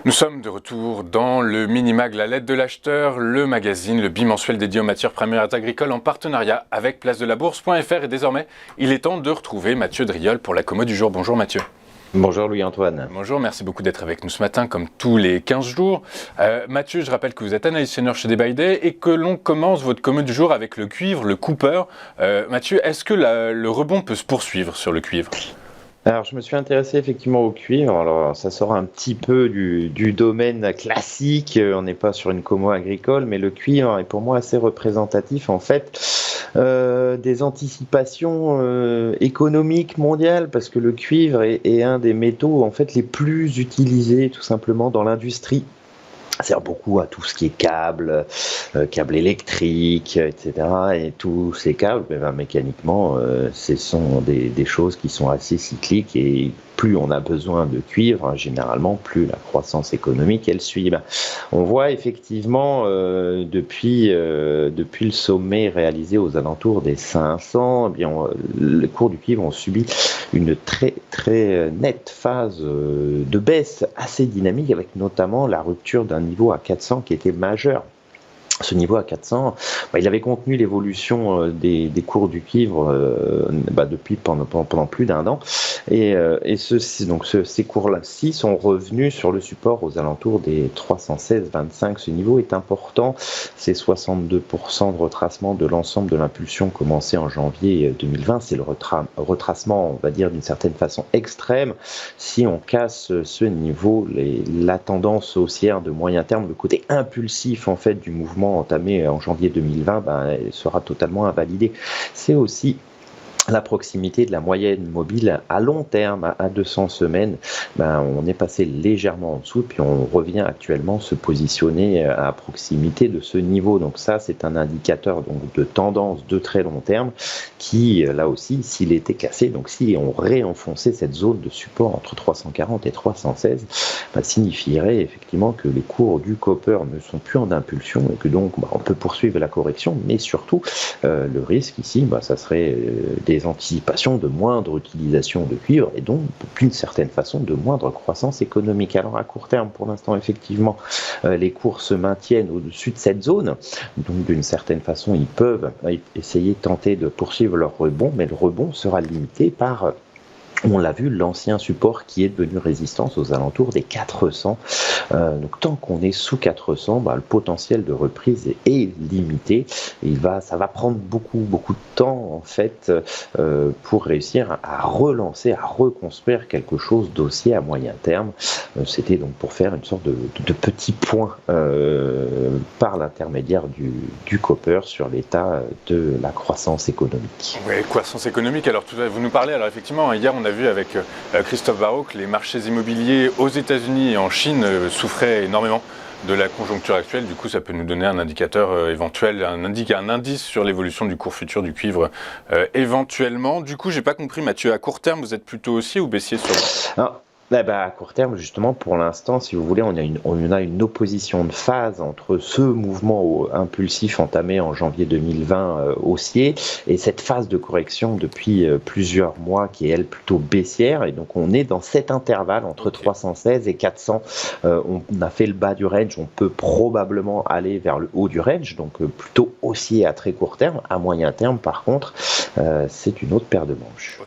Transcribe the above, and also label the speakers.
Speaker 1: Nous sommes de retour dans le Minimag, la lettre de l'acheteur, le magazine, le bimensuel dédié aux matières premières agricoles en partenariat avec place-de-la-bourse.fr. Et désormais, il est temps de retrouver Mathieu Driol pour la commo du jour. Bonjour Mathieu.
Speaker 2: Bonjour Louis-Antoine.
Speaker 1: Bonjour, merci beaucoup d'être avec nous ce matin, comme tous les 15 jours. Mathieu, je rappelle que vous êtes analyste senior chez Day et que l'on commence votre commo du jour avec le cuivre, le Cooper. Mathieu, est-ce que le rebond peut se poursuivre sur le cuivre ?
Speaker 2: Alors, je me suis intéressé effectivement au cuivre. Alors, ça sort un petit peu du domaine classique. On n'est pas sur une commo agricole, mais le cuivre est pour moi assez représentatif en fait des anticipations économiques mondiales, parce que le cuivre est un des métaux en fait les plus utilisés tout simplement dans l'industrie. Ça sert beaucoup à tout ce qui est câbles électriques, etc. Et tous ces câbles, mécaniquement, ce sont des choses qui sont assez cycliques, et plus on a besoin de cuivre, généralement, plus la croissance économique, elle suit. On voit effectivement, depuis le sommet réalisé aux alentours des 500, les cours du cuivre ont subi une très très nette phase de baisse assez dynamique, avec notamment la rupture d'un niveau à 400 qui était majeur. Ce niveau à 400, il avait contenu l'évolution des cours du cuivre depuis pendant plus d'un an, et ces cours-là-ci sont revenus sur le support aux alentours des 316,25. Ce niveau est important, c'est 62% de retracement de l'ensemble de l'impulsion commencée en janvier 2020. C'est le retracement, on va dire d'une certaine façon extrême. Si on casse ce niveau, la tendance haussière de moyen terme, le côté impulsif en fait du mouvement entamé en janvier 2020, elle sera totalement invalidée. C'est aussi la proximité de la moyenne mobile à long terme, à 200 semaines, on est passé légèrement en dessous, puis on revient actuellement se positionner à proximité de ce niveau. Donc ça, c'est un indicateur donc de tendance de très long terme qui, là aussi, s'il était cassé, donc si on réenfonçait cette zone de support entre 340 et 316, signifierait effectivement que les cours du copper ne sont plus en impulsion, et que donc on peut poursuivre la correction, mais surtout le risque ici, ça serait des anticipations de moindre utilisation de cuivre, et donc d'une certaine façon de moindre croissance économique. Alors à court terme, pour l'instant, effectivement, les cours se maintiennent au-dessus de cette zone, donc d'une certaine façon ils peuvent essayer de tenter de poursuivre leur rebond, mais le rebond sera limité par, on l'a vu, l'ancien support qui est devenu résistance aux alentours des 400. Donc tant qu'on est sous 400, le potentiel de reprise est limité. Ça va prendre beaucoup de temps en fait pour réussir à relancer, à reconstruire quelque chose d'haussier à moyen terme. C'était donc pour faire une sorte de petit point par l'intermédiaire du copper sur l'état de la croissance économique.
Speaker 1: Oui, croissance économique. Alors vous nous parlez, alors effectivement, hier on a vu avec Christophe Barrot que les marchés immobiliers aux États-Unis et en Chine souffraient énormément de la conjoncture actuelle. Du coup, ça peut nous donner un indicateur éventuel, un indice sur l'évolution du cours futur du cuivre éventuellement. Du coup, j'ai pas compris, Mathieu, à court terme, vous êtes plutôt haussier ou baissier sur...
Speaker 2: À court terme, justement, pour l'instant, si vous voulez, on a une opposition de phase entre ce mouvement impulsif entamé en janvier 2020 haussier, et cette phase de correction depuis plusieurs mois qui est, elle, plutôt baissière. Et donc, on est dans cet intervalle entre 316 et 400. On a fait le bas du range, on peut probablement aller vers le haut du range, donc plutôt haussier à très court terme. À moyen terme, par contre, c'est une autre paire de manches.